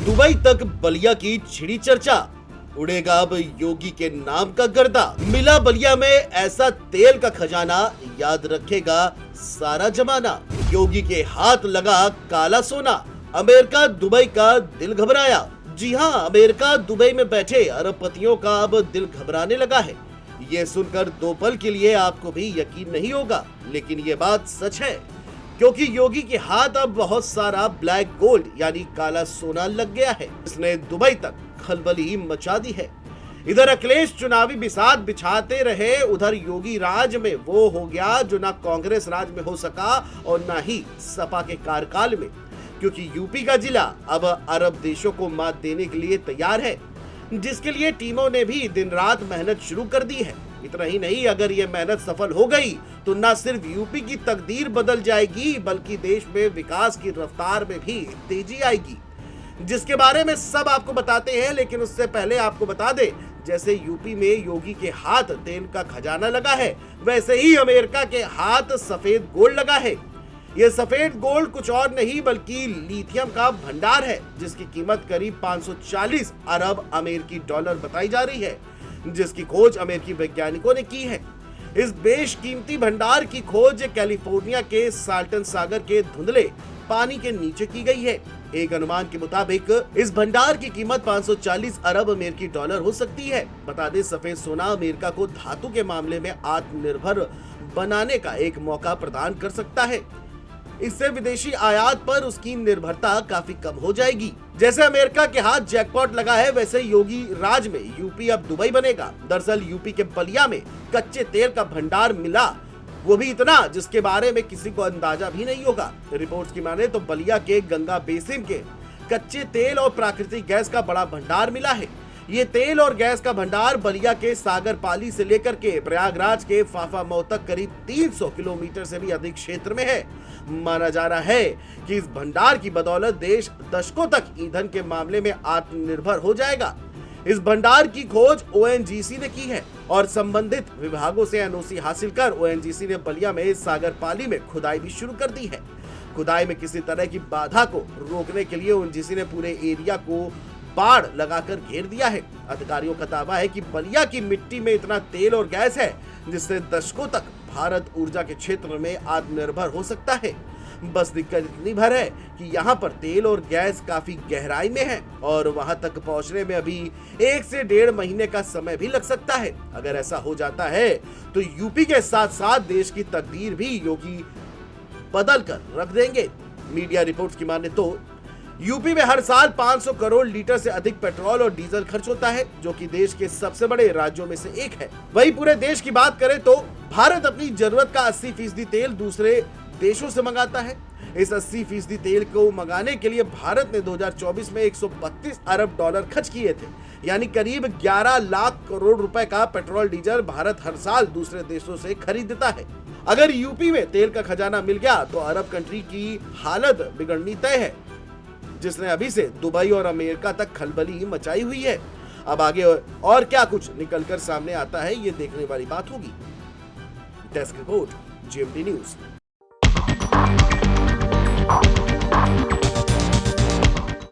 Dubai तक बलिया की छिड़ी चर्चा, उड़ेगा अब योगी के नाम का गर्दा। मिला बलिया में ऐसा तेल का खजाना, याद रखेगा सारा जमाना। योगी के हाथ लगा काला सोना, अमेरिका दुबई का दिल घबराया। जी हां, अमेरिका दुबई में बैठे अरबपतियों का अब दिल घबराने लगा है। ये सुनकर दो पल के लिए आपको भी यकीन नहीं होगा, लेकिन ये बात सच है, क्योंकि योगी के हाथ अब बहुत सारा ब्लैक गोल्ड यानी काला सोना लग गया है। इसने दुबई तक खलबली मचा दी है। इधर अखिलेश चुनावी बिसात बिछाते रहे, उधर योगी राज में वो हो गया जो ना कांग्रेस राज में हो सका और ना ही सपा के कार्यकाल में, क्योंकि यूपी का जिला अब अरब देशों को मात देने के लिए तैयार है, जिसके लिए टीमों ने भी दिन रात मेहनत शुरू कर दी है। इतना ही नहीं, अगर ये मेहनत सफल हो गई तो न सिर्फ यूपी की तकदीर बदल जाएगी, बल्कि देश में विकास की रफ्तार में भी तेजी आएगी, जिसके बारे में सब आपको बताते हैं। लेकिन उससे पहले आपको बता दें, जैसे यूपी में योगी के हाथ तेल का खजाना लगा है, वैसे ही अमेरिका के हाथ सफेद गोल्ड लगा है। ये सफेद गोल्ड कुछ और नहीं बल्कि लिथियम का भंडार है, जिसकी कीमत करीब 540 अरब अमेरिकी डॉलर बताई जा रही है, जिसकी खोज अमेरिकी वैज्ञानिकों ने की है। इस बेशकीमती भंडार की खोज कैलिफोर्निया के साल्टन सागर के धुंधले पानी के नीचे की गई है। एक अनुमान के मुताबिक इस भंडार की कीमत 540 अरब अमेरिकी डॉलर हो सकती है। बता दें, सफेद सोना अमेरिका को धातु के मामले में आत्मनिर्भर बनाने का एक मौका प्रदान कर सकता है। इससे विदेशी आयात पर उसकी निर्भरता काफी कम हो जाएगी। जैसे अमेरिका के हाथ जैकपॉट लगा है, वैसे योगी राज में यूपी अब दुबई बनेगा। दरअसल यूपी के बलिया में कच्चे तेल का भंडार मिला, वो भी इतना जिसके बारे में किसी को अंदाजा भी नहीं होगा। रिपोर्ट्स की माने तो बलिया के गंगा बेसिन के कच्चे तेल और प्राकृतिक गैस का बड़ा भंडार मिला है। ये तेल और गैस का भंडार बलिया के सागर पाली से लेकर के प्रयागराज के फाफामऊ तक करीब 300 किलोमीटर से भी अधिक क्षेत्र में है। माना जा रहा है कि इस भंडार की बदौलत देश दशकों तक ईंधन के मामले में आत्मनिर्भर हो जाएगा। इस भंडार की खोज ओएनजीसी ने की है और संबंधित विभागों से एनओसी हासिल कर ओएनजीसी ने बलिया में सागर पाली में खुदाई भी शुरू कर दी है। खुदाई में किसी तरह की बाधा को रोकने के लिए ओएनजीसी ने पूरे एरिया को बाड़ लगाकर घेर दिया है। अधिकारियों का दावा है कि बलिया की मिट्टी में इतना तेल और गैस है जिससे दशकों तक भारत ऊर्जा के क्षेत्र में आत्मनिर्भर हो सकता है। बस दिक्कत इतनी भर है कि यहाँ पर तेल और गैस काफी गहराई में है और वहाँ तक पहुँचने में अभी 1 से 1.5 महीने का समय भी लग सकता है। अगर ऐसा हो जाता है तो यूपी के साथ साथ देश की तकदीर भी योगी बदल कर रख देंगे। मीडिया रिपोर्ट्स की माने तो यूपी में हर साल 500 करोड़ लीटर से अधिक पेट्रोल और डीजल खर्च होता है, जो कि देश के सबसे बड़े राज्यों में से एक है। वहीं पूरे देश की बात करें तो भारत अपनी जरूरत का 80% तेल दूसरे देशों से मंगाता है। इस 80% तेल को मंगाने के लिए भारत ने 2024 में 132 अरब डॉलर खर्च किए थे, यानी करीब 11 लाख करोड़ रुपए का पेट्रोल डीजल भारत हर साल दूसरे देशों से खरीदता है। अगर यूपी में तेल का खजाना मिल गया तो अरब कंट्री की हालत बिगड़नी तय है, जिसने अभी से दुबई और अमेरिका तक खलबली मचाई हुई है। अब आगे और क्या कुछ निकलकर सामने आता है, ये देखने वाली बात होगी। Desk report, GMT news.